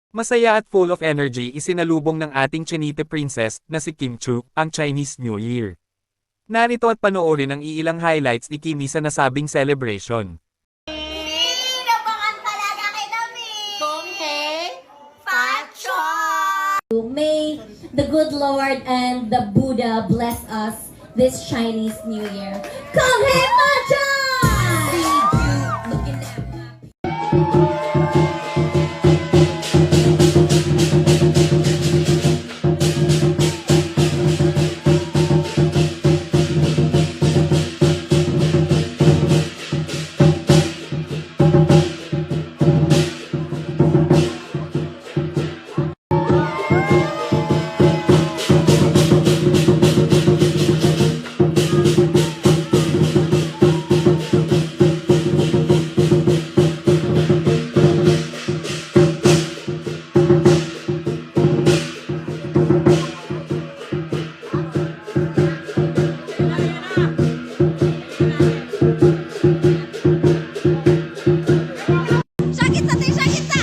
Masaya at full of energy isinalubong ng ating Chinite princess na si Kim Chu ang Chinese New Year. Narito at panoorin ang iilang highlights ni Kimi sa nasabing celebration. Inabangan talaga kita, Mi! Konghe! Pacho! May the good Lord and the Buddha bless us this Chinese New Year. Konghe Pacho! Sakit sa tayo, sakit sa!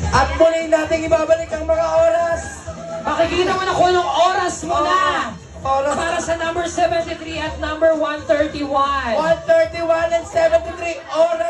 At muli natin ibabalik ang mga oras. Makikita mo na kung anong oras mo na Oras para sa number 73 at number 131. 1:31 and 73 oras.